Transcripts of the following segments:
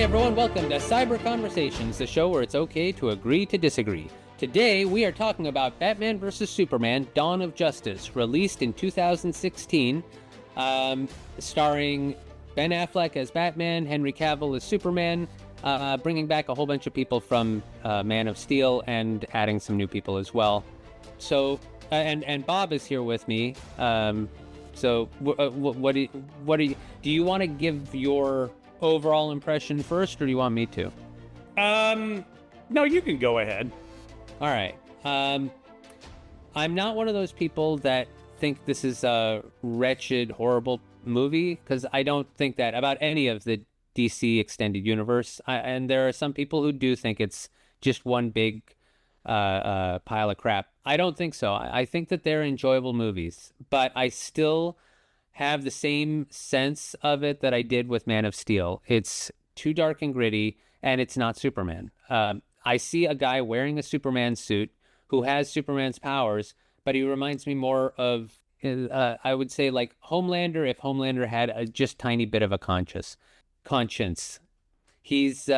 Hey everyone, welcome to Cyber-Conversations, the show where it's okay to agree to disagree. Today we are talking about Batman vs. Superman, Dawn of Justice, released in 2016, starring Ben Affleck as Batman, Henry Cavill as Superman, bringing back a whole bunch of people from Man of Steel and adding some new people as well. So, and Bob is here with me. So, do you want to give your overall impression first, or do you want me to? No, you can go ahead. All right. I'm not one of those people that think this is a wretched, horrible movie, because I don't think that about any of the DC extended universe. And there are some people who do think it's just one big pile of crap. I don't think so. I think that they're enjoyable movies, but I still have the same sense of it that I did with Man of Steel. It's too dark and gritty, and it's not Superman. I see a guy wearing a Superman suit who has Superman's powers, but he reminds me more of, I would say, like Homelander, if Homelander had a just tiny bit of a conscience. He's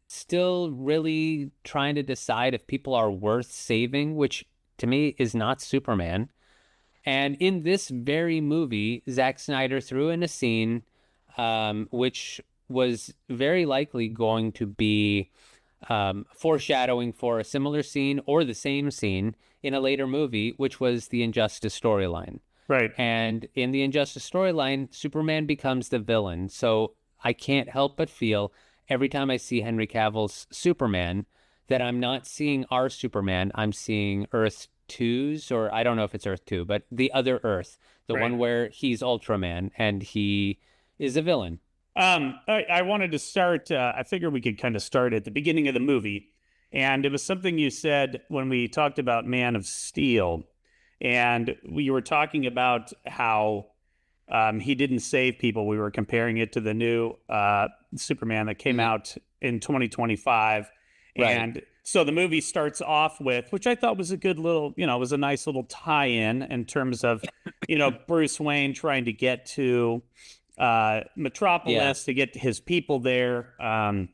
still really trying to decide if people are worth saving, which to me is not Superman. And in this very movie, Zack Snyder threw in a scene which was very likely going to be foreshadowing for a similar scene or the same scene in a later movie, which was the Injustice storyline. Right. And in the Injustice storyline, Superman becomes the villain. So I can't help but feel every time I see Henry Cavill's Superman that I'm not seeing our Superman, I'm seeing Earth 2's, or I don't know if it's Earth 2, but the other Earth, the one where he's Ultraman and he is a villain. I wanted to start, I figured we could kind of start at the beginning of the movie, and it was something you said when we talked about Man of Steel, and we were talking about how he didn't save people. We were comparing it to the new Superman that came out in 2025, and so the movie starts off with, which I thought was a good little, it was a nice little tie-in in terms of, Bruce Wayne trying to get to Metropolis, to get his people there, and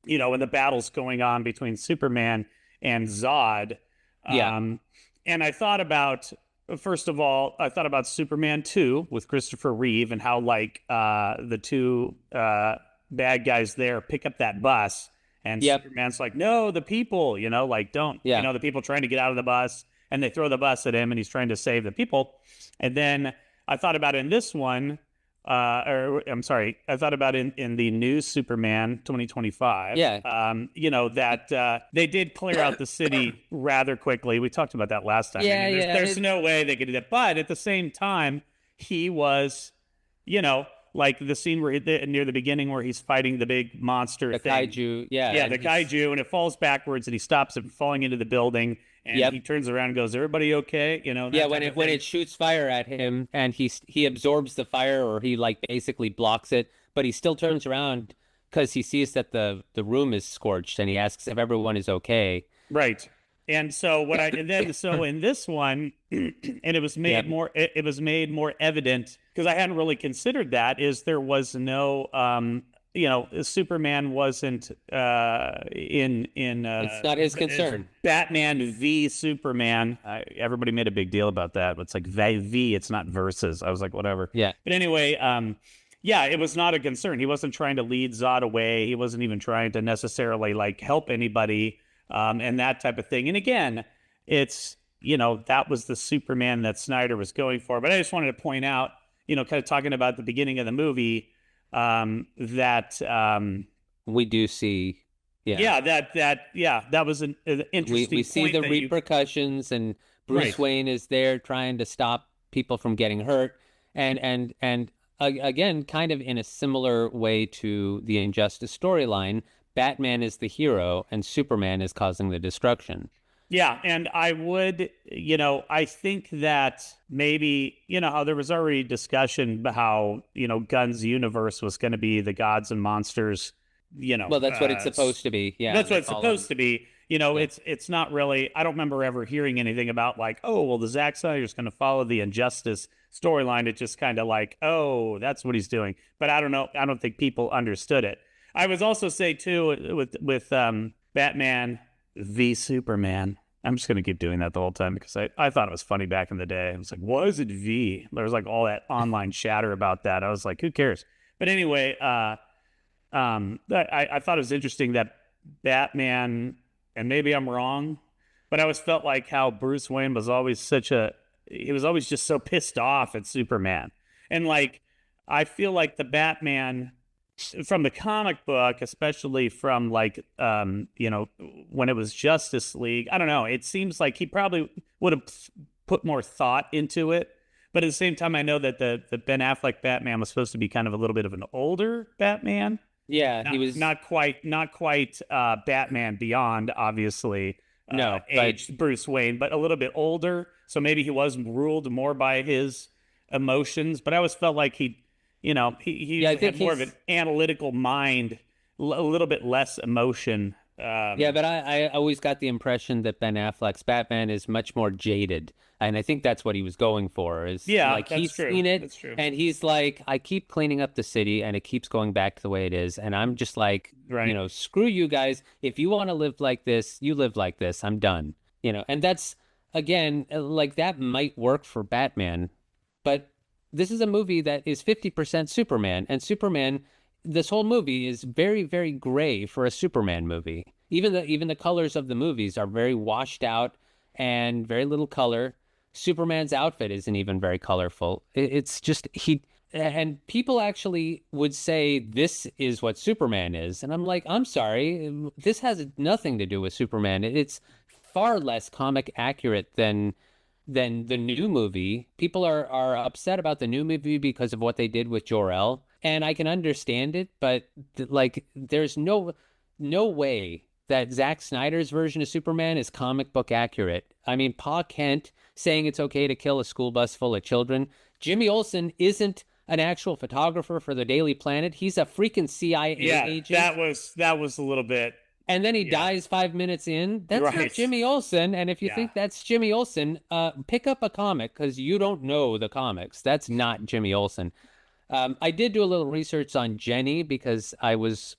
the battle's going on between Superman and Zod. And I thought about, first of all, I thought about Superman 2 with Christopher Reeve and how, like, the two bad guys there pick up that bus. And Superman's like, no, the people, don't, the people trying to get out of the bus, and they throw the bus at him and he's trying to save the people. And then I thought about in this one, I thought about in the new Superman 2025, that they did clear out the city rather quickly. We talked about that last time. There's no way they could do that. But at the same time, he was, like the scene where near the beginning where he's fighting the big monster thing. Kaiju, the kaiju, and it falls backwards, and he stops it from falling into the building, and he turns around and goes, "Everybody okay?" When it shoots fire at him, and he absorbs the fire, or he like basically blocks it, but he still turns around because he sees that the room is scorched, and he asks if everyone is okay. Right. And so in this one, and it was made more evident, because I hadn't really considered that, is there was no Superman wasn't in it's not his concern. Batman v Superman. Everybody made a big deal about that. It's like V, it's not versus. I was like, whatever. Yeah. But anyway, it was not a concern. He wasn't trying to lead Zod away. He wasn't even trying to necessarily like help anybody. And that type of thing. And again, it's, that was the Superman that Snyder was going for. But I just wanted to point out, kind of talking about the beginning of the movie, that we do see. That was an interesting we see point the repercussions, and Bruce Wayne is there trying to stop people from getting hurt. And again, kind of in a similar way to the Injustice storyline, Batman is the hero and Superman is causing the destruction. Yeah, and I would, I think that maybe, how there was already discussion about how, Gunn's universe was going to be the gods and monsters, Well, that's what it's supposed to be. Yeah, that's what it's supposed to be. It's not really, I don't remember ever hearing anything about like, oh, well, the Zack Snyder's going to follow the Injustice storyline. It's just kind of like, oh, that's what he's doing. But I don't know. I don't think people understood it. I was also say too with Batman v Superman. I'm just gonna keep doing that the whole time because I thought it was funny back in the day. I was like, why is it V? There was like all that online chatter about that. I was like, who cares? But anyway, I thought it was interesting that Batman, and maybe I'm wrong, but I always felt like how Bruce Wayne was always he was always just so pissed off at Superman. And like, I feel like the Batman from the comic book, especially from like, when it was Justice League, I don't know. It seems like he probably would have put more thought into it. But at the same time, I know that the Ben Affleck Batman was supposed to be kind of a little bit of an older Batman. Yeah, he was not quite Batman Beyond, obviously. No, aged Bruce Wayne, but a little bit older. So maybe he was ruled more by his emotions. But I always felt like he had more of an analytical mind, a little bit less emotion. Yeah, but I always got the impression that Ben Affleck's Batman is much more jaded. And I think that's what he was going for. Like he's seen it, that's true. And he's like, I keep cleaning up the city, and it keeps going back to the way it is. And I'm just like, screw you guys. If you want to live like this, you live like this. I'm done. And that's again, like that might work for Batman, but this is a movie that is 50% Superman, and Superman. This whole movie is very, very gray for a Superman movie. Even the colors of the movies are very washed out and very little color. Superman's outfit isn't even very colorful. It's just and people actually would say this is what Superman is. And I'm like, I'm sorry, this has nothing to do with Superman. It's far less comic accurate than the new movie. People are upset about the new movie because of what they did with Jor-El. And I can understand it, but like there's no way that Zack Snyder's version of Superman is comic book accurate. I mean, Pa Kent saying it's okay to kill a school bus full of children. Jimmy Olsen isn't an actual photographer for the Daily Planet. He's a freaking CIA agent. That was a little bit. And then he dies 5 minutes in. That's not Jimmy Olsen. And if you think that's Jimmy Olsen, pick up a comic because you don't know the comics. That's not Jimmy Olsen. I did do a little research on Jenny because I was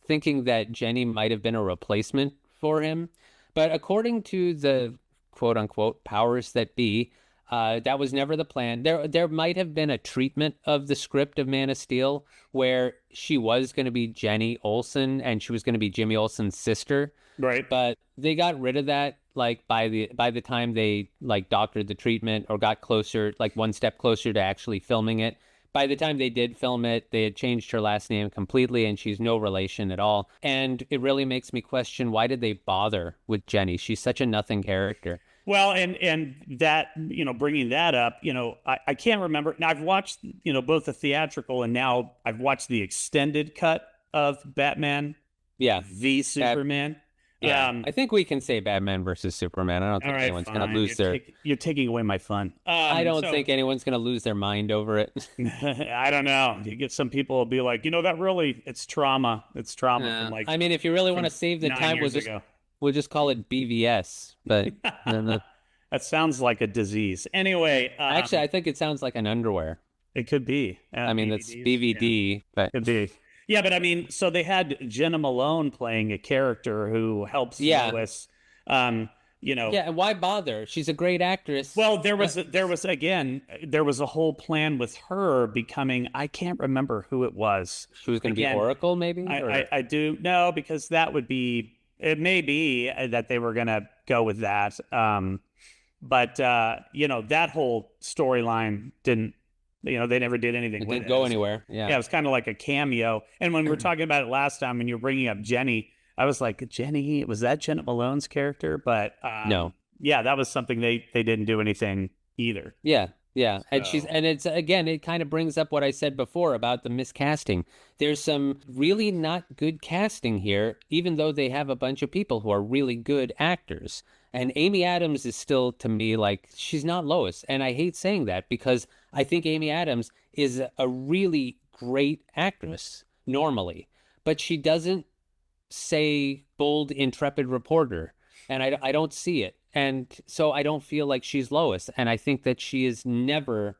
thinking that Jenny might have been a replacement for him. But according to the quote unquote powers that be, that was never the plan. There might have been a treatment of the script of Man of Steel where she was going to be Jenny Olsen and she was going to be Jimmy Olsen's sister. Right. But they got rid of that like by the time they like doctored the treatment or got closer, like one step closer to actually filming it. By the time they did film it, they had changed her last name completely, and she's no relation at all. And it really makes me question, why did they bother with Jenny? She's such a nothing character. Well, and that, bringing that up, I can't remember. Now, I've watched, both the theatrical and now I've watched the extended cut of Batman v Superman. Yeah, I think we can say Batman versus Superman. I don't think anyone's going to lose You're taking away my fun. I don't think anyone's going to lose their mind over it. I don't know. You get some people will be like, it's trauma. It's trauma. From I mean, if you really want to save the time, we'll just call it BVS. But that sounds like a disease. Anyway, actually, I think it sounds like an underwear. It could be. I mean, that's BVD, but could be. Yeah, but I mean, so they had Jenna Malone playing a character who helps Lois. And why bother? She's a great actress. Well, there was a whole plan with her becoming. I can't remember who it was. She was going to be Oracle, maybe. I do know because that would be. It may be that they were going to go with that. But that whole storyline didn't. They never did anything with it. Didn't go anywhere. Yeah, it was kind of like a cameo. And when we were talking about it last time, when you were bringing up Jenny, I was like, Jenny, was that Jenna Malone's character? But no. Yeah, that was something they didn't do anything either. Yeah. And it's again, it kind of brings up what I said before about the miscasting. There's some really not good casting here, even though they have a bunch of people who are really good actors. And Amy Adams is still, to me, like, she's not Lois. And I hate saying that because I think Amy Adams is a really great actress normally, but she doesn't say bold, intrepid reporter. And I don't see it. And so I don't feel like she's Lois. And I think that she never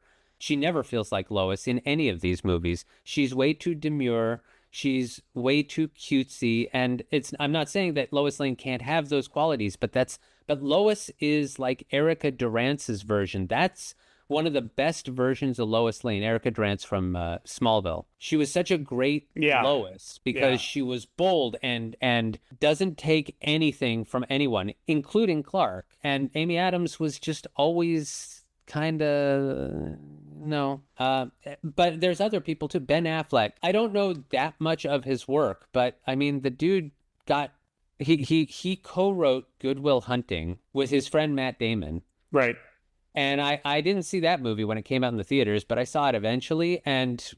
feels like Lois in any of these movies. She's way too demure. She's way too cutesy, and I'm not saying that Lois Lane can't have those qualities, but Lois is like Erica Durance's version. That's one of the best versions of Lois Lane, Erica Durance from Smallville. She was such a great Lois because she was bold and doesn't take anything from anyone, including Clark. And Amy Adams was just always kind of no. But there's other people too. Ben Affleck. I don't know that much of his work, but I mean, the dude got he co-wrote Good Will Hunting with his friend Matt Damon. Right. And I didn't see that movie when it came out in the theaters, but I saw it eventually. And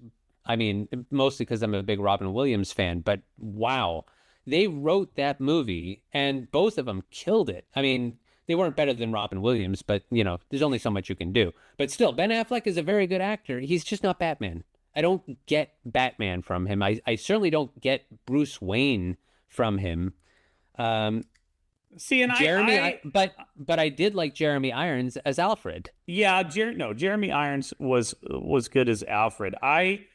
I mean, mostly because I'm a big Robin Williams fan, but wow, they wrote that movie and both of them killed it. I mean, they weren't better than Robin Williams, but you know, there's only so much you can do. But still, Ben Affleck is a very good actor. He's just not Batman. I don't get Batman from him. I certainly don't get Bruce Wayne from him. See, and but I did like Jeremy Irons as Alfred. Yeah, Jeremy Irons was good as Alfred. I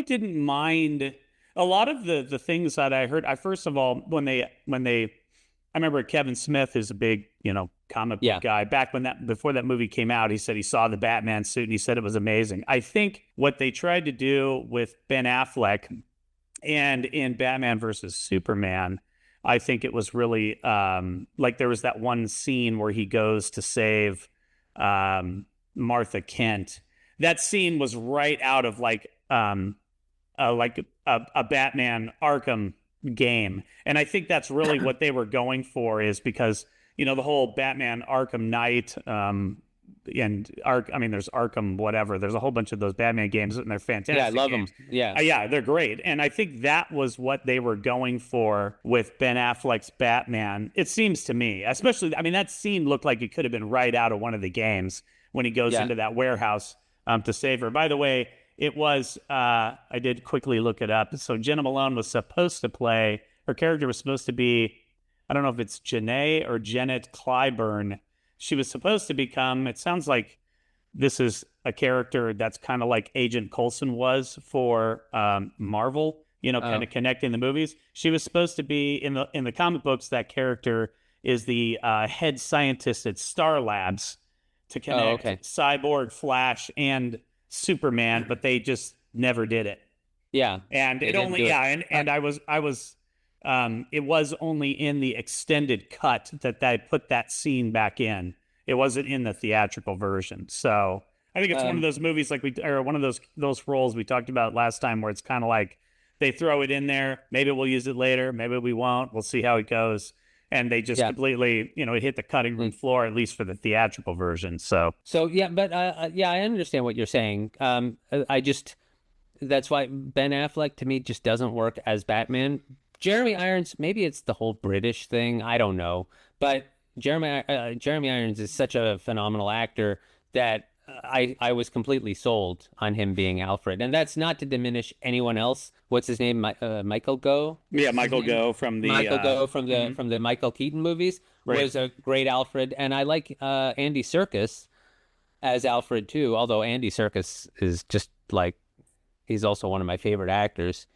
didn't mind a lot of the things that I heard. I first of all I remember Kevin Smith is a big comic book guy. Back before that movie came out, he said he saw the Batman suit and he said it was amazing. I think what they tried to do with Ben Affleck and in Batman versus Superman, I think it was really like there was that one scene where he goes to save Martha Kent. That scene was right out of like a Batman Arkham game, and I think that's really what they were going for, is because the whole Batman Arkham Knight there's Arkham whatever. There's a whole bunch of those Batman games, and they're fantastic. Yeah, I love them. Yeah, they're great. And I think that was what they were going for with Ben Affleck's Batman. It seems to me, especially, that scene looked like it could have been right out of one of the games when he goes into that warehouse to save her. By the way, it was, I did quickly look it up. So Jenna Malone was supposed to play, her character was supposed to be, I don't know if it's Janae or Janet Clyburn. She was supposed to become, it sounds like this is a character that's kind of like Agent Coulson was for Marvel, kind of connecting the movies. She was supposed to be, in the comic books, that character is the head scientist at Star Labs to connect Cyborg, Flash, and Superman, but they just never did it. Yeah. And it only, and I was it was only in the extended cut that they put that scene back in. It wasn't in the theatrical version. So I think it's one of those movies or one of those roles we talked about last time where it's kind of like they throw it in there. Maybe we'll use it later. Maybe we won't. We'll see how it goes. And they just completely, it hit the cutting room floor, at least for the theatrical version. So yeah, but I understand what you're saying. That's why Ben Affleck to me just doesn't work as Batman. Jeremy Irons, maybe it's the whole British thing. I don't know. But Jeremy Irons is such a phenomenal actor that I was completely sold on him being Alfred. And that's not to diminish anyone else. What's his name? Michael Gough? Yeah, Michael Gough from the from the Michael Keaton movies was a great Alfred. And I like Andy Serkis as Alfred too, although Andy Serkis is just like, he's also one of my favorite actors.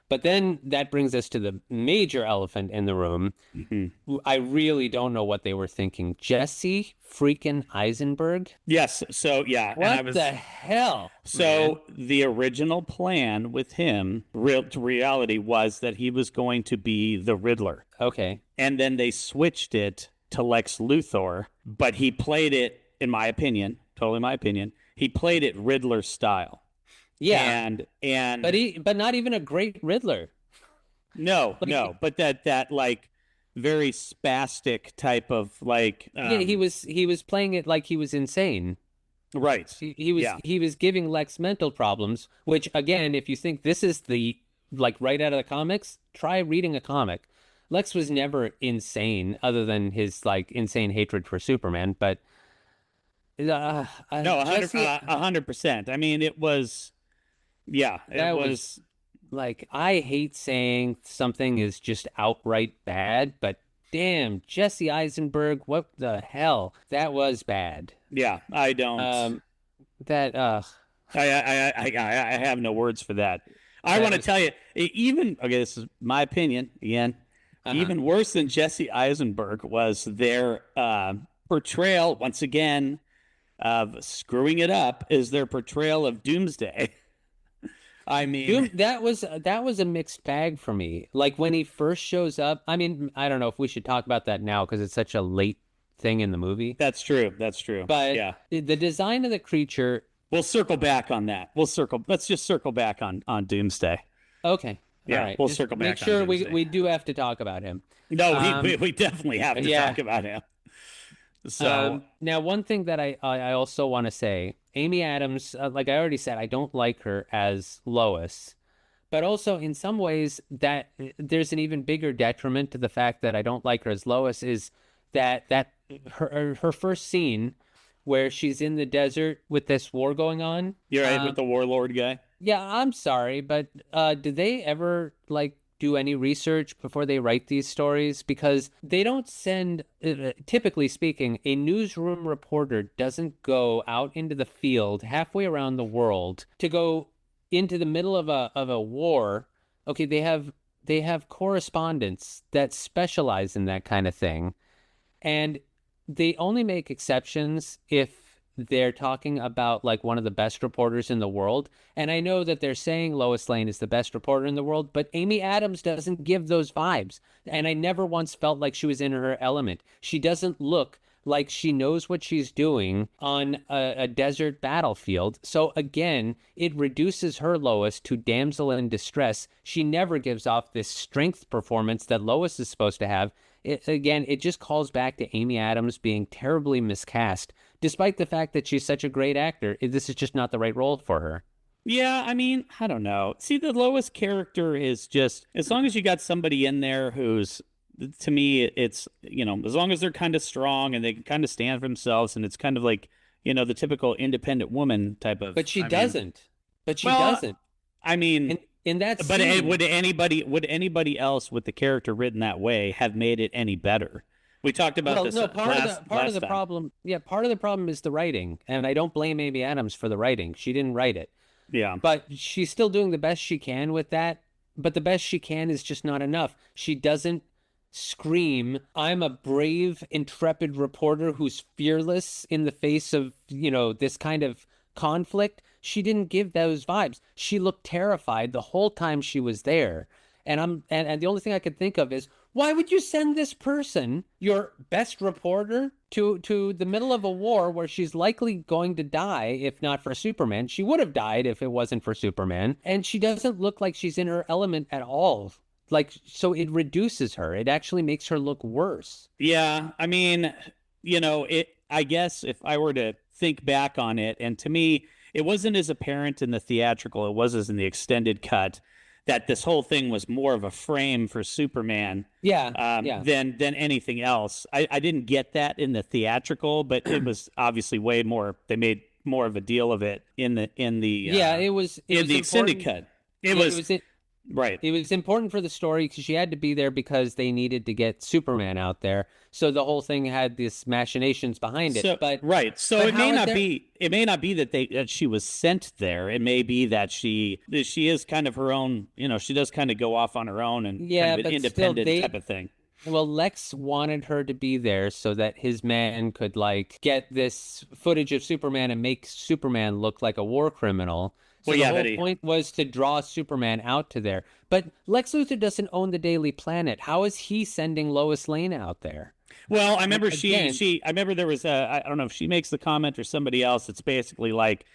But then that brings us to the major elephant in the room. Mm-hmm. I really don't know what they were thinking. Jesse freaking Eisenberg? Yes. So, yeah. What the hell? So, the original plan with him, to reality, was that he was going to be the Riddler. Okay. And then they switched it to Lex Luthor, but he played it, in my opinion, totally my opinion, he played it Riddler style. Yeah, but not even a great Riddler. No, but that like very spastic type of like. He was playing it like he was insane. Right. He was giving Lex mental problems. Which again, if you think this is the like right out of the comics, try reading a comic. Lex was never insane, other than his like insane hatred for Superman. But no, 100%. I mean, it was. Yeah, it was like, I hate saying something is just outright bad, but damn, Jesse Eisenberg, what the hell? That was bad. Yeah, I don't. I have no words for that. I want to tell you, even okay, this is my opinion again. Even worse than Jesse Eisenberg was their portrayal, once again, of screwing it up, is their portrayal of Doomsday. I mean, that was a mixed bag for me. Like when he first shows up, I mean, I don't know if we should talk about that now because it's such a late thing in the movie. That's true. That's true. But yeah, the design of the creature. We'll circle back on that. Let's just circle back on Doomsday. Okay. Yeah, all right. We'll just circle back. Make sure on Doomsday. we do have to talk about him. No, we definitely have to talk about him. So now, one thing that I also want to say, Amy Adams, like I already said, I don't like her as Lois, but also in some ways that there's an even bigger detriment to the fact that I don't like her as Lois is that her first scene where she's in the desert with this war going on. You're right, with the warlord guy. Yeah, I'm sorry, but did they ever like do any research before they write these stories? Because they don't send, typically speaking, a newsroom reporter doesn't go out into the field halfway around the world to go into the middle of a war. Okay, they have correspondents that specialize in that kind of thing, and they only make exceptions if they're talking about like one of the best reporters in the world. And I know that they're saying Lois Lane is the best reporter in the world, but Amy Adams doesn't give those vibes. And I never once felt like she was in her element. She doesn't look like she knows what she's doing on a desert battlefield. So again, it reduces her Lois to damsel in distress. She never gives off this strength performance that Lois is supposed to have. It just calls back to Amy Adams being terribly miscast, despite the fact that she's such a great actor. This is just not the right role for her. Yeah, I mean, I don't know. See, the Lois character is just, as long as you got somebody in there who's, to me, it's, as long as they're kind of strong and they can kind of stand for themselves, and it's kind of like, the typical independent woman type of. But she doesn't. I mean, in that but scene, would anybody else with the character written that way have made it any better? We talked about this. Part of the problem. Yeah, part of the problem is the writing, and I don't blame Amy Adams for the writing. She didn't write it. Yeah, but she's still doing the best she can with that. But the best she can is just not enough. She doesn't scream, "I'm a brave, intrepid reporter who's fearless in the face of this kind of conflict." She didn't give those vibes. She looked terrified the whole time she was there. And the only thing I could think of is, why would you send this person, your best reporter, to the middle of a war where she's likely going to die if not for Superman? She would have died if it wasn't for Superman. And she doesn't look like she's in her element at all. So it reduces her. It actually makes her look worse. Yeah, I mean, I guess if I were to think back on it, and to me, it wasn't as apparent in the theatrical, it was as in the extended cut, that this whole thing was more of a frame for Superman than anything else. I didn't get that in the theatrical, but it was obviously way more. They made more of a deal of it in the extended cut. Right. It was important for the story because she had to be there because they needed to get Superman out there. So the whole thing had these machinations behind it. So it may not be that she was sent there. It may be that she is kind of her own, she does kind of go off on her own and kind of an independent type of thing. Well, Lex wanted her to be there so that his man could get this footage of Superman and make Superman look like a war criminal. So the whole point was to draw Superman out to there. But Lex Luthor doesn't own the Daily Planet. How is he sending Lois Lane out there? Well, I remember I remember there was I don't know if she makes the comment or somebody else. It's basically like,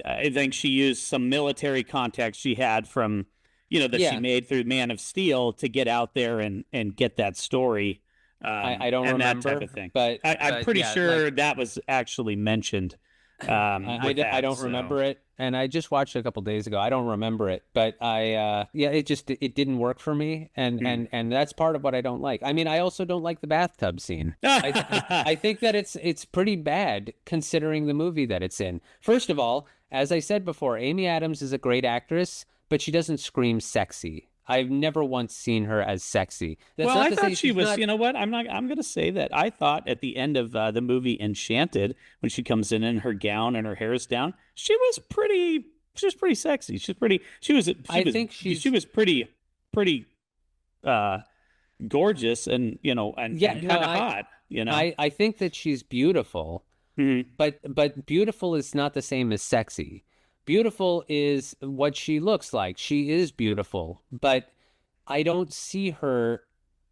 I think she used some military contacts she had from, she made through Man of Steel to get out there and get that story. I don't remember that type of thing. But I'm pretty sure that was actually mentioned. I don't remember it, and I just watched it a couple days ago. I don't remember it, but it didn't work for me, and that's part of what I don't like. I mean, I also don't like the bathtub scene. I think that it's pretty bad considering the movie that it's in. First of all, as I said before, Amy Adams is a great actress, but she doesn't scream sexy. I've never once seen her as sexy. I thought she was. You know what? I'm going to say that I thought at the end of the movie Enchanted, when she comes in her gown and her hair is down, she was pretty She was pretty sexy. I think she's she was pretty uh gorgeous and yeah, and no, kind of hot, I think that she's beautiful, Mhm. but beautiful is not the same as sexy. Beautiful is what she looks like. She is beautiful, but I don't see her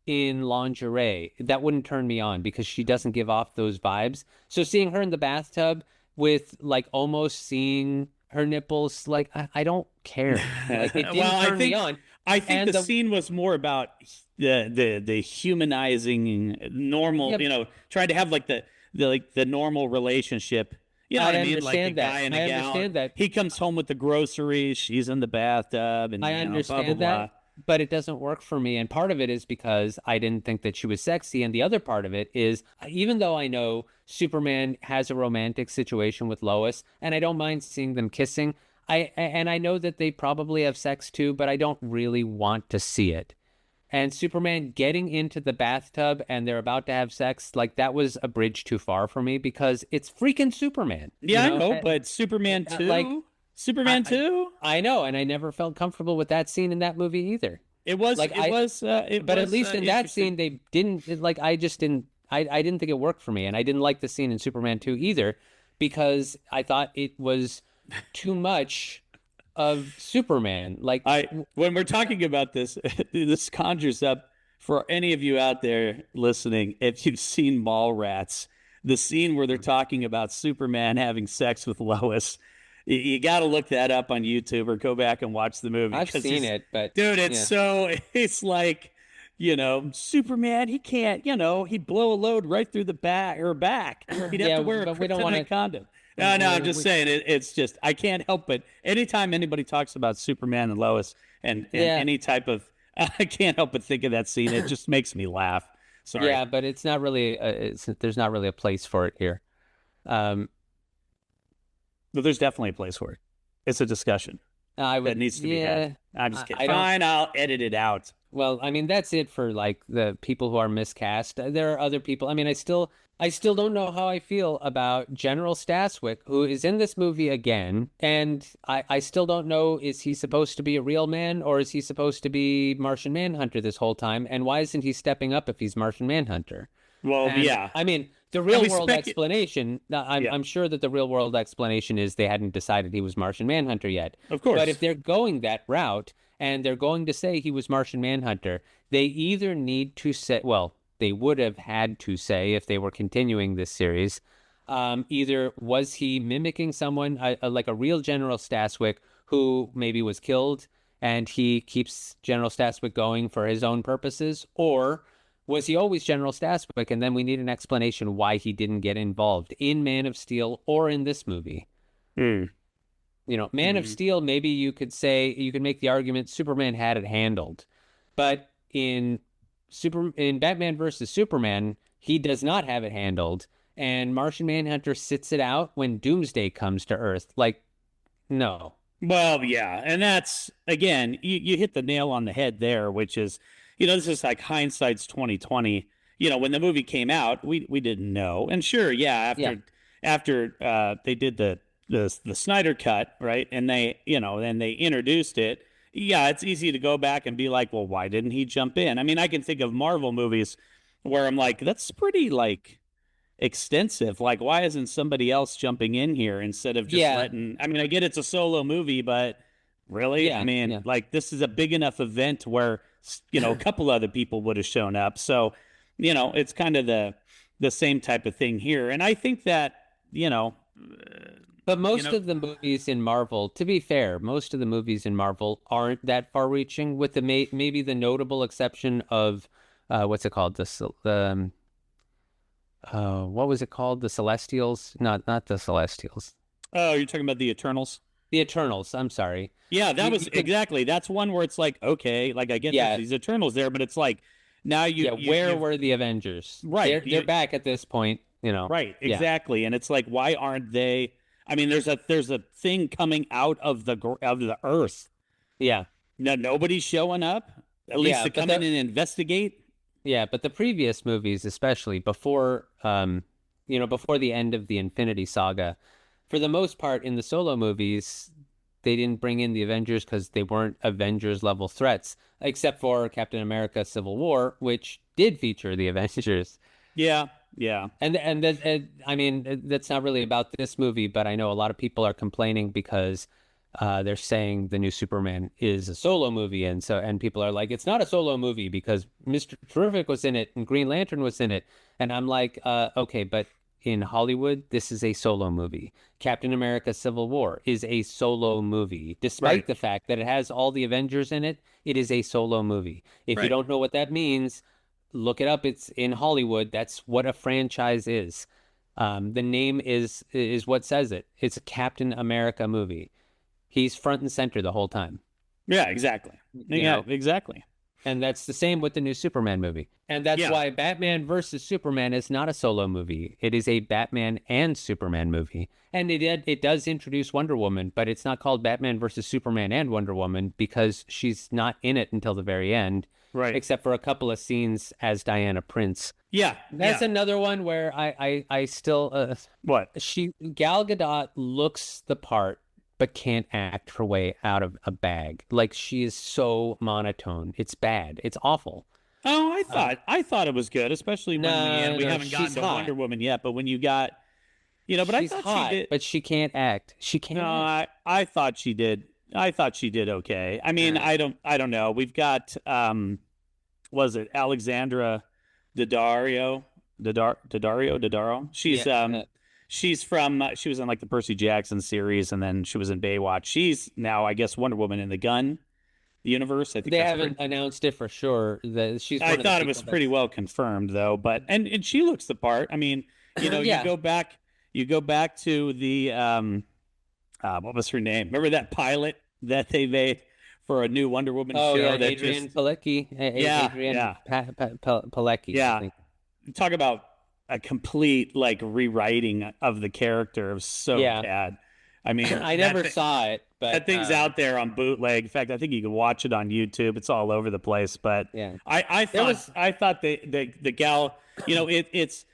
in lingerie. That wouldn't turn me on because she doesn't give off those vibes. So seeing her in the bathtub with like almost seeing her nipples, like I don't care. Like it Well, didn't turn me on. I think And the the scene was more about the humanizing normal, Yep, trying to have like the normal relationship. You know what I I mean? Like a understand that. guy and a I gal. understand that. He comes home with the groceries, she's in the bathtub, and I blah blah understand blah. that, but it doesn't work for me. And part of it is because I didn't think that she was sexy. And the other part of it is, even though I know Superman has a romantic situation with Lois, and I don't mind seeing them kissing, and I know that they probably have sex too, but I don't really want to see it. And Superman getting into the bathtub and they're about to have sex, like that was a bridge too far for me because it's freaking Superman, Yeah, I know, but Superman Like 2, I, Superman I 2, I know, and I never felt comfortable with that scene in that movie either. Like it but at was least in that interesting. scene they didn't like I just didn't I didn't think it worked for me, and I didn't like the scene in Superman 2 either because I thought it was too much of Superman. Like When we're talking about this, this conjures up for any of you out there listening, if you've seen Mallrats, the scene where they're talking about Superman having sex with Lois. You got to look that up on YouTube or go back and watch the movie I've because seen it, but dude, yeah. it's like, Superman, he can't, he'd blow a load right through the back. He'd have to Yeah, wear a but we don't want kryptonite to condom. No, I'm just saying it's just I can't help but anytime anybody talks about Superman and Lois and yeah. any type of I can't help but think of that scene. It just makes me laugh. Sorry. Yeah, but it's not really there's not really a place for it here. Um But there's definitely a place for it. It's a discussion I that would needs to be had. yeah, I'm just kidding. I don't. Fine, I'll edit it out. Well, I mean, that's it for like the people who are miscast. There are other people. I mean, I still don't know how I feel about General Staswick, who is in this movie again, and I still don't know, is he supposed to be a real man or is he supposed to be Martian Manhunter this whole time? And why isn't he stepping up if he's Martian Manhunter? Well, And yeah. I mean, the And real we world speculate. explanation, Yeah, I'm sure that the real world explanation is they hadn't decided he was Martian Manhunter yet. of But if course. they're going that route and they're going to say he was Martian Manhunter, they either need to say, well, they would have had to say if they were continuing this series, either was he mimicking someone like a real General Staswick who maybe was killed and he keeps General Staswick going for his own purposes, or was he always General Staswick? And then we need an explanation why he didn't get involved in Man of Steel or in this movie. Hmm. Man of Hmm. Steel, maybe you could say, you could make the argument Superman had it handled. But in Batman versus Superman, he does not have it handled. And Martian Manhunter sits it out when Doomsday comes to Earth. Like, no. Well, yeah, and that's again, you hit the nail on the head there, which is, this is like hindsight's 2020. When the movie came out, we didn't know, and sure, yeah, Yeah. after they did the Snyder cut, right, and they then they introduced it. Yeah, it's easy to go back and be like, well, why didn't he jump in? I mean, I can think of Marvel movies where I'm like, that's pretty like extensive. Like, why isn't somebody else jumping in here instead of just Yeah. letting? I mean, I get it's a solo movie, but really, I Yeah. mean, Yeah. like this is a big enough event where a couple other people would have shown up. So, it's kind of the same type of thing here, and I think that you know, But you most know, of the movies in Marvel, to be fair, most of the movies in Marvel aren't that far-reaching, with the maybe the notable exception of what's it called? What was it called? The Celestials? Not the Celestials. oh, you're talking about the Eternals. The Eternals. I'm sorry. Yeah, that You was could, exactly. That's one where it's like, okay, like I get there's yeah, these Eternals there, but it's like now yeah. Where you've were the Avengers? right. They're back at this point. Right, Yeah, exactly. And it's like, why aren't they? I mean, there's a thing coming out of the earth. yeah, No, nobody's showing up, at least yeah. to come in and investigate. But the previous movies, especially before, before the end of the Infinity Saga, for the most part in the solo movies, they didn't bring in the Avengers because they weren't Avengers level threats, except for Captain America: Civil War, which did feature the Avengers. Yeah, yeah. I mean, that's not really about this movie, but I know a lot of people are complaining because they're saying the new Superman is a solo movie, and people are like, it's not a solo movie because Mr. Terrific was in it and Green Lantern was in it, and I'm like, okay, but in Hollywood, this is a solo movie. Captain America: Civil War is a solo movie, despite the fact that it has all the Avengers in it. It is a solo movie. If you don't know what that means, look it up. It's in Hollywood. That's what a franchise is. The name is what says it. It's a Captain America movie. He's front and center the whole time. Yeah, exactly. Exactly. And that's the same with the new Superman movie. And that's why Batman versus Superman is not a solo movie. It is a Batman and Superman movie. And it does introduce Wonder Woman, but it's not called Batman versus Superman and Wonder Woman because she's not in it until the very end. Right. Except for a couple of scenes as Diana Prince. Yeah. That's another one where I still Gal Gadot looks the part but can't act her way out of a bag. Like, she is so monotone. It's bad. It's awful. Oh, I thought it was good, especially when we haven't gotten to Wonder Woman yet, but when you got but she's hot, she did, but she can't act. She can't. No, I thought she did. I thought she did okay. I mean, I don't know. We've got was it Alexandra Daddario? She's from she was in like the Percy Jackson series, and then she was in Baywatch. She's now, I guess, Wonder Woman in the Gun universe. I think they haven't announced it for sure. That she's. I thought it was pretty well confirmed though, but and she looks the part. I mean, you go back to the what was her name? Remember that pilot that they made for a new Wonder Woman show? Yeah, Adrian Palicki. Palicki. Yeah. Talk about a complete rewriting of the character. It was so bad. I mean, I never saw it, but that thing's out there on bootleg. In fact, I think you can watch it on YouTube. It's all over the place. But I thought the gal, it's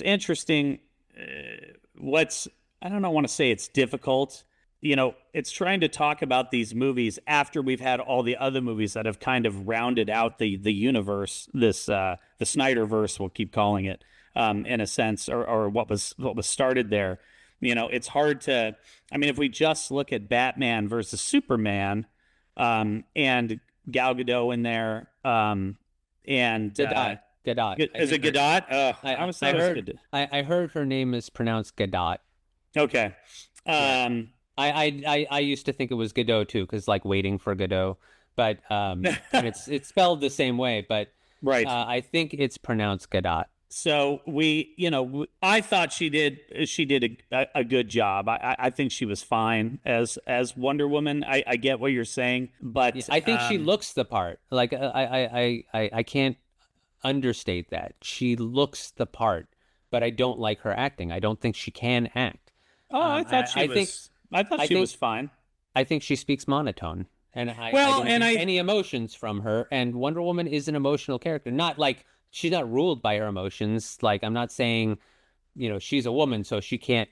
interesting. I don't want to say it's difficult. It's trying to talk about these movies after we've had all the other movies that have kind of rounded out the universe. This the Snyderverse, we'll keep calling it. In a sense, or what was started there. It's hard to. I mean, if we just look at Batman versus Superman, and Gal Gadot in there, and Gadot. Is it Gadot? I heard her name is pronounced Gadot. Okay. I used to think it was Godot too, because Waiting for Godot, but it's spelled the same way. But I think it's pronounced Gadot. So I thought she did a good job. I think she was fine as Wonder Woman. I get what you're saying, but I think she looks the part. I can't understate that. She looks the part, but I don't like her acting. I don't think she can act. Oh, I thought she was fine. I think she speaks monotone, and I don't get any emotions from her. And Wonder Woman is an emotional character, not she's not ruled by her emotions. I'm not saying, she's a woman, so she can't,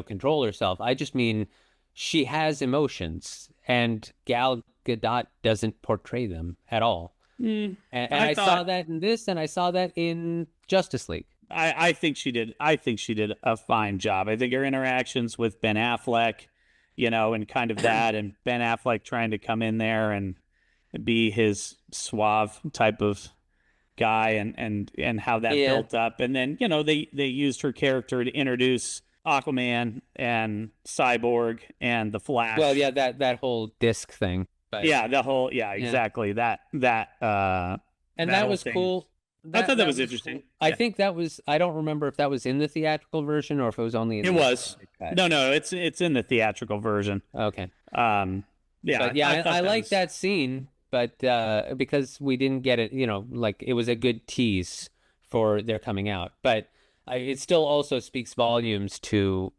control herself. I just mean she has emotions, and Gal Gadot doesn't portray them at all. And I saw that in this, and I saw that in Justice League. I think she did. I think she did a fine job. I think her interactions with Ben Affleck, and kind of that, and Ben Affleck trying to come in there and be his suave type of guy, and how that built up, and then they used her character to introduce Aquaman and Cyborg and the Flash. Well, yeah, that whole disc thing. But, exactly that and that was cool. I thought that was interesting. Cool. I think that was. I don't remember if that was in the theatrical version or if it was only. It was. No, it's in the theatrical version. Okay. I like that scene. But because we didn't get it, it was a good tease for their coming out. But it still also speaks volumes to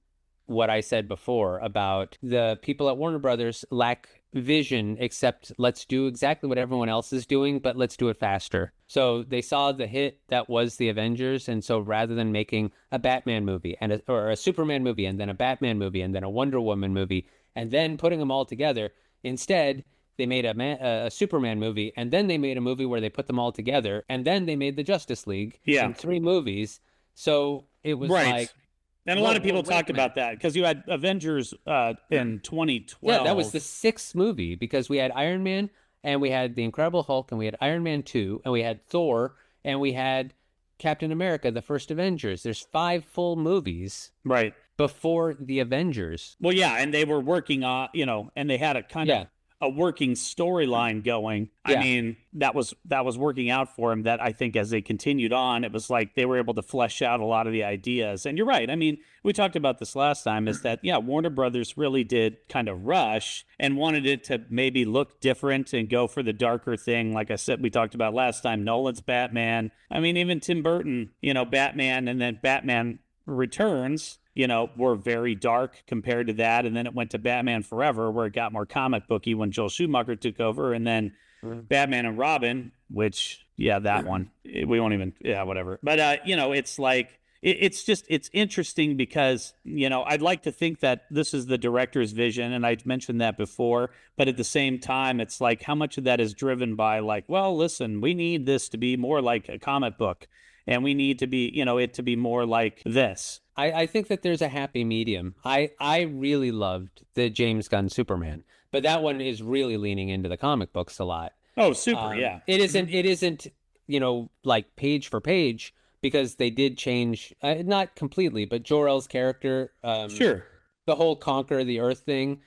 what I said before about the people at Warner Brothers lack vision, except let's do exactly what everyone else is doing, but let's do it faster. So they saw the hit that was the Avengers, and so rather than making a Batman movie or a Superman movie and then a Batman movie and then a Wonder Woman movie and then putting them all together. Instead, they made a Superman movie, and then they made a movie where they put them all together, and then they made the Justice League in 3 movies. So it was like, and a lot of people talked about that because you had Avengers in 2012. Yeah, that was the 6th movie because we had Iron Man and we had the Incredible Hulk and we had Iron Man 2 and we had Thor and we had Captain America, the first Avengers. There's 5 full movies before the Avengers. Well, yeah, and they were working on, and they had a kind of a working storyline going. I mean, that was working out for him. That I think as they continued on, it was like they were able to flesh out a lot of the ideas. And you're right. I mean, we talked about this last time, is that, Warner Brothers really did kind of rush and wanted it to maybe look different and go for the darker thing. Like I said, we talked about last time, Nolan's Batman. I mean, even Tim Burton, Batman and then Batman Returns, were very dark compared to that. And then it went to Batman Forever, where it got more comic booky when Joel Schumacher took over. And then Batman and Robin, which, that one, we won't even, whatever. But, it's like, it's interesting because, I'd like to think that this is the director's vision. And I've mentioned that before. But at the same time, it's like, how much of that is driven by like, well, listen, we need this to be more like a comic book. And we need to be, it to be more like this. I think that there's a happy medium. I really loved the James Gunn Superman, but that one is really leaning into the comic books a lot. Oh, super, yeah. It isn't, like page for page, because they did change, not completely, but Jor-El's character, sure, the whole conquer the earth thing,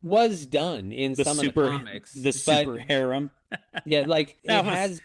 was done in some of the comics. The super harem. Yeah, like that was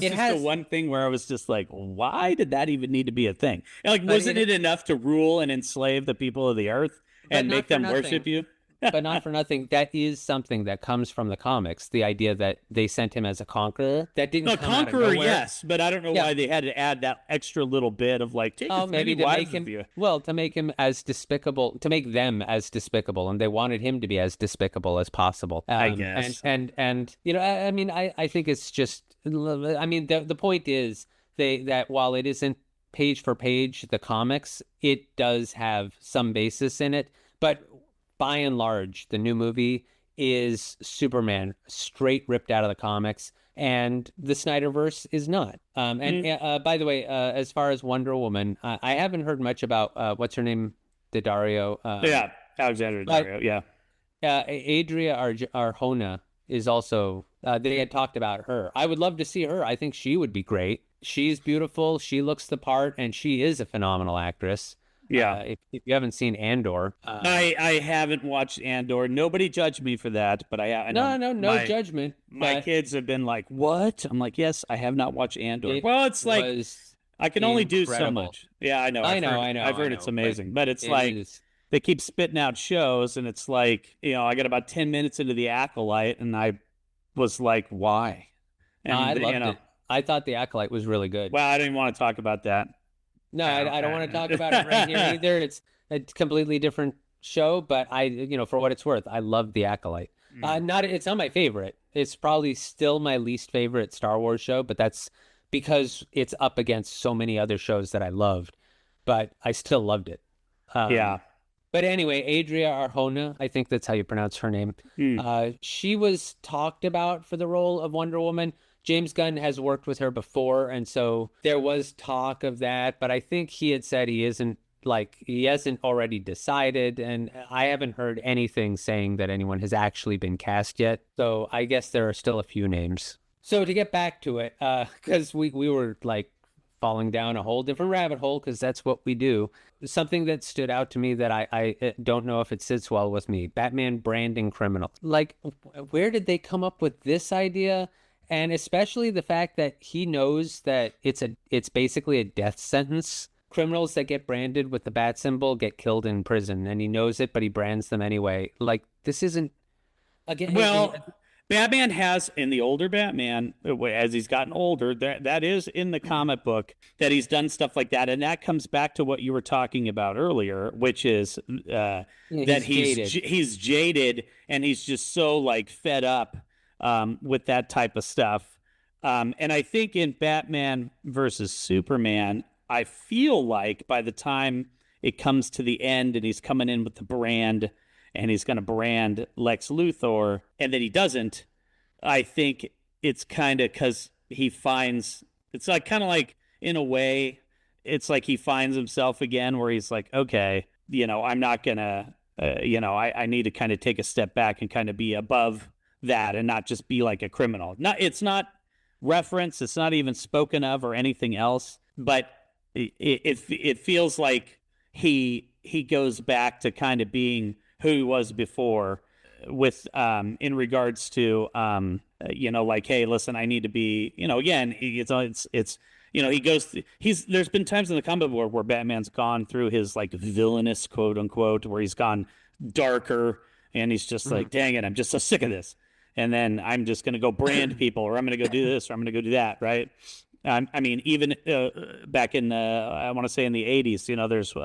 the one thing where I was just like, why did that even need to be a thing? Like, wasn't it enough to rule and enslave the people of the earth and make them worship you? But not for nothing. That is something that comes from the comics. The idea that they sent him as a conqueror. That didn't come out of nowhere. Yes, but I don't know why they had to add that extra little bit of like, maybe to make him, to make him as despicable, to make them as despicable, and they wanted him to be as despicable as possible. I guess. And I mean, I think it's just, I mean, the point is that while it isn't page for page the comics, it does have some basis in it, but by and large, the new movie is Superman straight ripped out of the comics, and the Snyderverse is not. By the way, as far as Wonder Woman, I haven't heard much about what's her name, Daddario. Alexandra Daddario. Adria Arjona is also. They had talked about her. I would love to see her. I think she would be great. She's beautiful. She looks the part, and she is a phenomenal actress. If you haven't seen Andor, I haven't watched Andor. Nobody judged me for that, but I no judgment. My kids have been like, "What?" I'm like, "Yes, I have not watched Andor." Well, it's like I can only do so much. Yeah, I know. I've heard it's amazing, but it's like they keep spitting out shows, and it's like, I got about 10 minutes into The Acolyte, and I was like, "Why?" And I loved it. I thought The Acolyte was really good. Well, I didn't want to talk about that. No, I don't want to talk about it right here either. It's a completely different show, but for what it's worth, I love The Acolyte. It's not my favorite. It's probably still my least favorite Star Wars show, but that's because it's up against so many other shows that I loved, but I still loved it. But anyway, Adria Arjona, I think that's how you pronounce her name. She was talked about for the role of Wonder Woman. James Gunn has worked with her before, and so there was talk of that, but I think he had said he hasn't already decided, and I haven't heard anything saying that anyone has actually been cast yet. So I guess there are still a few names. So to get back to it, because we were like falling down a whole different rabbit hole, because that's what we do. Something that stood out to me that I don't know if it sits well with me: Batman branding criminal. Like, where did they come up with this idea? And especially the fact that he knows that it's basically a death sentence. Criminals that get branded with the bat symbol get killed in prison, and he knows it, but he brands them anyway. Like, this isn't, again. Well, Batman has, in the older Batman, as he's gotten older, that is in the comic book, that he's done stuff like that. And that comes back to what you were talking about earlier, which is that he's jaded, and he's just so like fed up with that type of stuff. And I think in Batman versus Superman, I feel like by the time it comes to the end and he's coming in with the brand and he's going to brand Lex Luthor, and then he doesn't. I think it's kind of because he finds it's like kind of like in a way, it's like he finds himself again where he's like, okay, I'm not gonna, I need to kind of take a step back and kind of be above that and not just be like a criminal. It's not referenced, it's not even spoken of or anything else, but it feels like he goes back to kind of being who he was before with in regards to like, hey, listen, I need to be, again, it's he goes there's been times in the comic book where Batman's gone through his like villainous quote unquote where he's gone darker and he's just like, dang it, I'm just so sick of this, and then I'm just going to go brand people, or I'm going to go do this, or I'm going to go do that, right? I mean, even back in I want to say in the 80s, there's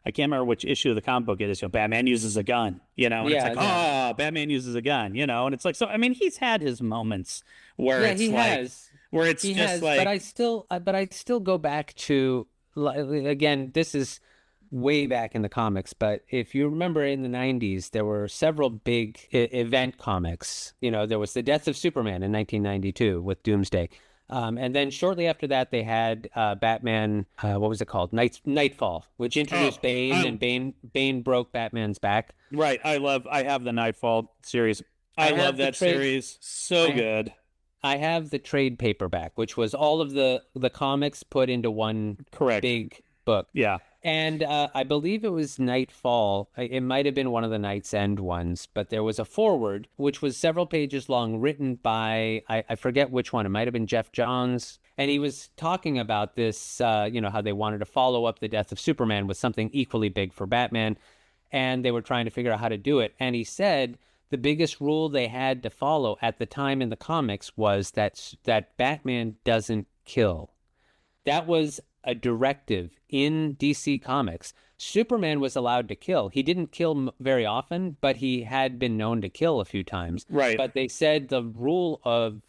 I can't remember which issue of the comic book it is. Batman uses a gun, and it's like, oh, Batman uses a gun, and it's like, so I mean, he's had his moments where it's like, where it's he just has, like, but I still go back to, again, this is way back in the comics, but if you remember in the 90s, there were several big event comics. There was the death of Superman in 1992 with Doomsday. And then shortly after that, they had Batman, what was it called? Nightfall, which introduced Bane, and Bane broke Batman's back. Right. I have the Nightfall series. I love that series. So good. I have the trade paperback, which was all of the comics put into one big book. Yeah. And I believe it was Nightfall. It might have been one of the Night's End ones, but there was a foreword, which was several pages long, written by, I forget which one. It might have been Jeff Johns. And he was talking about this, how they wanted to follow up the death of Superman with something equally big for Batman. And they were trying to figure out how to do it. And he said the biggest rule they had to follow at the time in the comics was that Batman doesn't kill. That was a directive in DC Comics. Superman was allowed to kill. He didn't kill very often, but he had been known to kill a few times. Right. But they said the rule of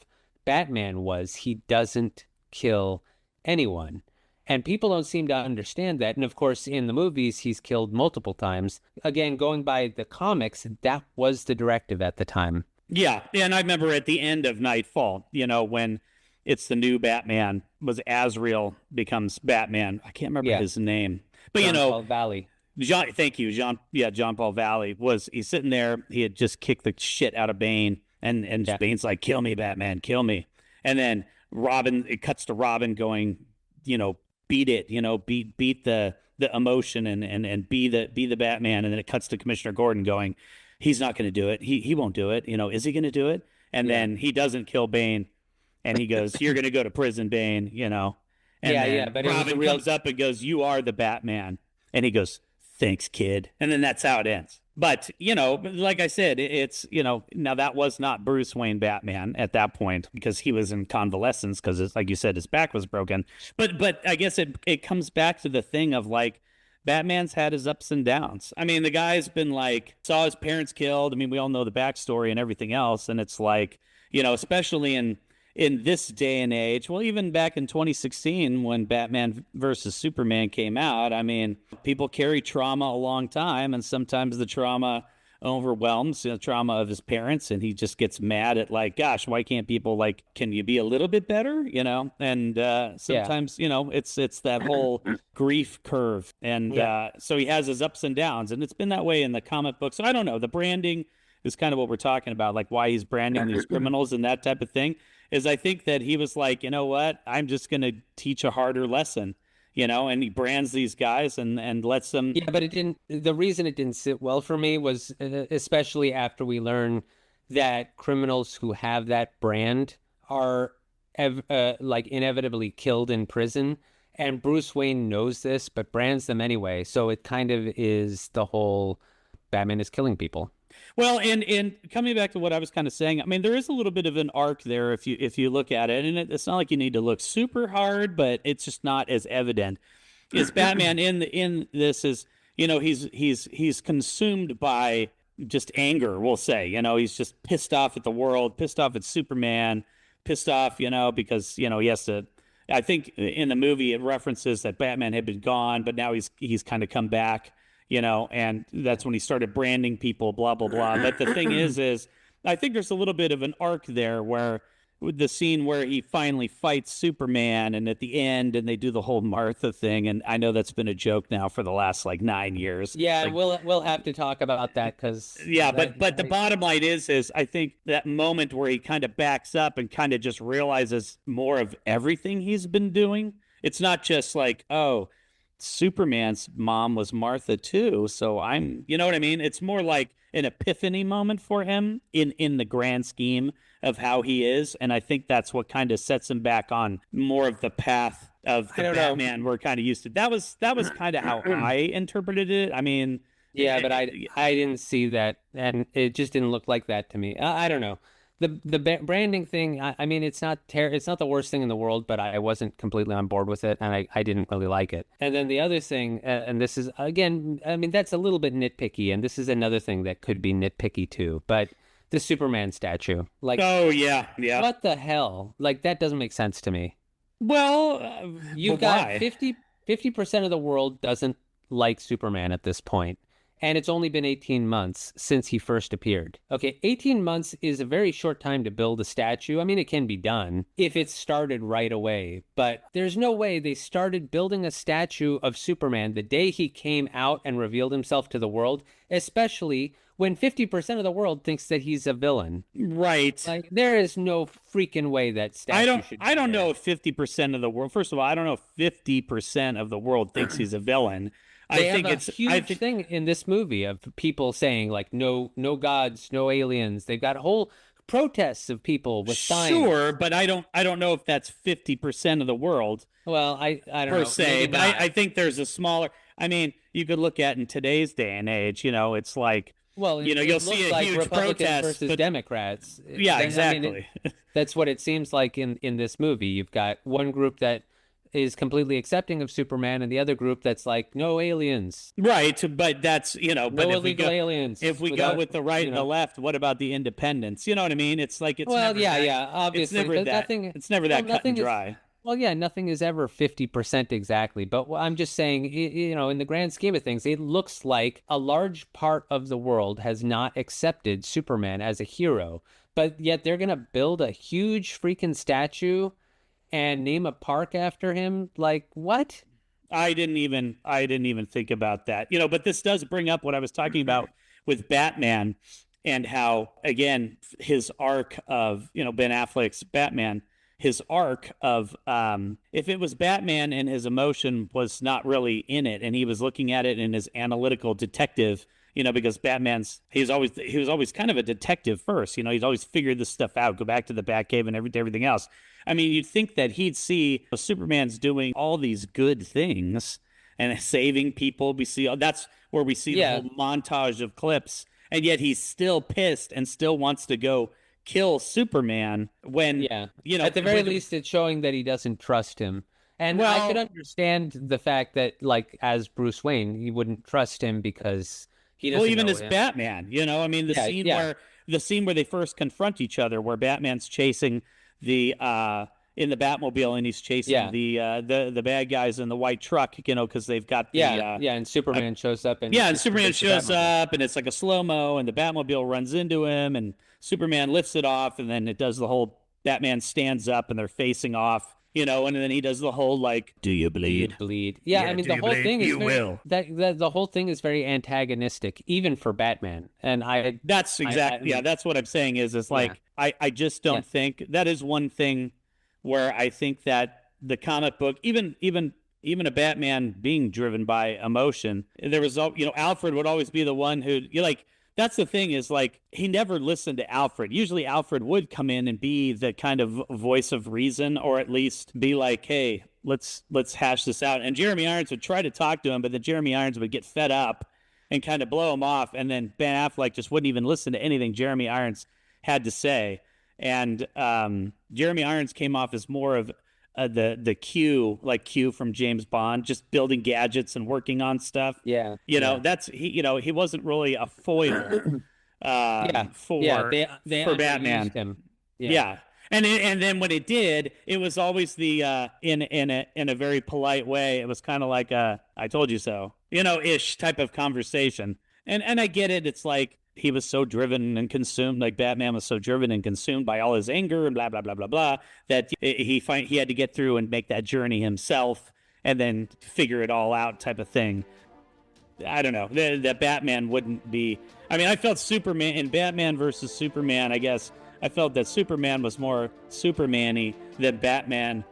Batman was he doesn't kill anyone. And people don't seem to understand that. And of course, in the movies, he's killed multiple times. Again, going by the comics, that was the directive at the time. Yeah. And I remember at the end of Nightfall, when it's the new Batman, was Azrael becomes Batman. I can't remember his name, but John Paul Valley. Thank you, John. Yeah, John Paul Valley he's sitting there. He had just kicked the shit out of Bane, and Bane's like, "Kill me, Batman, kill me." And then Robin, it cuts to Robin going, beat it, beat the emotion and be the Batman. And then it cuts to Commissioner Gordon going, he's not going to do it. He won't do it. Is he going to do it? And then he doesn't kill Bane. And he goes, you're going to go to prison, Bane, And but Robin comes up and goes, you are the Batman. And he goes, thanks, kid. And then that's how it ends. But, like I said, it's, now that was not Bruce Wayne Batman at that point because he was in convalescence because, like you said, his back was broken. But I guess it comes back to the thing of like, Batman's had his ups and downs. I mean, the guy's been like, saw his parents killed. I mean, we all know the backstory and everything else. And it's like, especially in this day and age, well, even back in 2016 when Batman versus Superman came out, I mean, people carry trauma a long time, and sometimes the trauma overwhelms the trauma of his parents, and he just gets mad at like, gosh, why can't people like, can you be a little bit better, And sometimes, it's that whole grief curve, and so he has his ups and downs, and it's been that way in the comic books. So I don't know, the branding is kind of what we're talking about, like why he's branding these criminals and that type of thing. Is I think that he was like, you know what, I'm just going to teach a harder lesson, and he brands these guys and lets them. Yeah, but the reason it didn't sit well for me was especially after we learn that criminals who have that brand are like inevitably killed in prison. And Bruce Wayne knows this, but brands them anyway. So it kind of is the whole Batman is killing people. Well, and coming back to what I was kind of saying, I mean, there is a little bit of an arc there if you look at it, and it's not like you need to look super hard, but it's just not as evident. Is Batman in this is he's consumed by just anger, we'll say. He's just pissed off at the world, pissed off at Superman, pissed off, because he has to. I think in the movie it references that Batman had been gone, but now he's kind of come back. and that's when he started branding people, blah, blah, blah. But the thing is I think there's a little bit of an arc there where with the scene where he finally fights Superman and at the end and they do the whole Martha thing. And I know that's been a joke now for the last like 9 years. Yeah, like, we'll have to talk about that because but the bottom line is I think that moment where he kind of backs up and kind of just realizes more of everything he's been doing. It's not just like, oh, Superman's mom was Martha too, so you know what I mean? It's more like an epiphany moment for him in the grand scheme of how he is, and I think that's what kind of sets him back on more of the path of the Batman we're kind of used to. That was kind of how I interpreted it. I mean, yeah, but I didn't see that, and it just didn't look like that to me. I don't know. The branding thing, I mean, it's not the worst thing in the world, but I wasn't completely on board with it, and I didn't really like it. And then the other thing, and this is, again, I mean, that's a little bit nitpicky, and this is another thing that could be nitpicky too, but the Superman statue. Like, oh, yeah. What the hell? Like, that doesn't make sense to me. Well, you've got 50% of the world doesn't like Superman at this point. And it's only been 18 months since he first appeared. Okay, 18 months is a very short time to build a statue. I mean, it can be done if it's started right away. But there's no way they started building a statue of Superman the day he came out and revealed himself to the world, especially when 50% of the world thinks that he's a villain. Right. Like, there is no freaking way that statue should be I don't there. know if 50% of the world, first of all, I don't know if 50% of the world thinks he's a villain. They have a huge thing in this movie of people saying like no gods, no aliens. They've got whole protests of people with signs. Sure, but I don't know if that's 50% of the world. Well, I don't know per se, but I think there's a smaller. I mean, you could look at in today's day and age. It's like, well, you'll see a huge Republicans protest versus Democrats. Yeah, exactly. I mean, that's what it seems like in this movie. You've got one group that is completely accepting of Superman, and the other group that's like, no aliens. Right, but that's, no illegal aliens. If we go with the right and the left, what about the independents? You know what I mean? It's like, obviously. It's never that cut and dry. Nothing is ever 50% exactly. But I'm just saying, in the grand scheme of things, it looks like a large part of the world has not accepted Superman as a hero. But yet they're going to build a huge freaking statue and name a park after him. Like, what? I didn't even think about that. But this does bring up what I was talking about with Batman and how, again, his arc of, Ben Affleck's Batman, his arc of if it was Batman and his emotion was not really in it, and he was looking at it in his analytical detective, because he was always kind of a detective first. He's always figured this stuff out, go back to the Batcave and everything else. I mean, you'd think that he'd see Superman's doing all these good things and saving people. That's where we see the whole montage of clips, and yet he's still pissed and still wants to go kill Superman when, at the very least, it's showing that he doesn't trust him. And I could understand the fact that, like, as Bruce Wayne, he wouldn't trust him because he doesn't even know as him. Batman, I mean, the scene where they first confront each other, where Batman's chasing in the Batmobile, and he's chasing the bad guys in the white truck, because they've got and Superman shows up and Superman shows up, and it's like a slow-mo, and the Batmobile runs into him, and Superman lifts it off, and then it does the whole Batman stands up and they're facing off, and then he does the whole like, do you bleed? Yeah, I mean, the whole thing is the whole thing is very antagonistic, even for Batman. And that's exactly that's what I'm saying is like, I just don't think that is one thing where I think that the comic book, even a Batman being driven by emotion, there was, Alfred would always be the one who, that's the thing is, like, he never listened to Alfred. Usually Alfred would come in and be the kind of voice of reason, or at least be like, hey, let's hash this out. And Jeremy Irons would try to talk to him, but then Jeremy Irons would get fed up and kind of blow him off. And then Ben Affleck just wouldn't even listen to anything Jeremy Irons had to say. And Jeremy Irons came off as more of the Q from James Bond, just building gadgets and working on stuff. That's he wasn't really a foil for Batman. Him. And then when it did, it was always the in a very polite way. It was kind of like a "I told you so," ish type of conversation. And I get it. It's like he was so driven and consumed, like Batman was so driven and consumed by all his anger and blah blah blah blah blah, that he had to get through and make that journey himself and then figure it all out, type of thing. I don't know. That Batman wouldn't be. I mean, I felt Superman in Batman versus Superman. I guess I felt that Superman was more Superman-y than Batman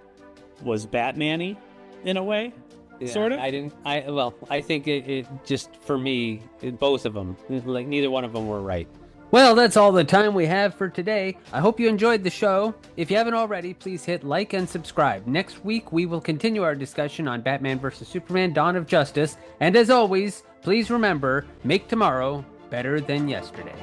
was Batman-y in a way. Yeah, sort of. I think it just, for me, both of them, like neither one of them were right. Well, that's all the time we have for today. I hope you enjoyed the show. If you haven't already, please hit like and subscribe. Next week, we will continue our discussion on Batman vs. Superman: Dawn of Justice. And as always, please remember, make tomorrow better than yesterday.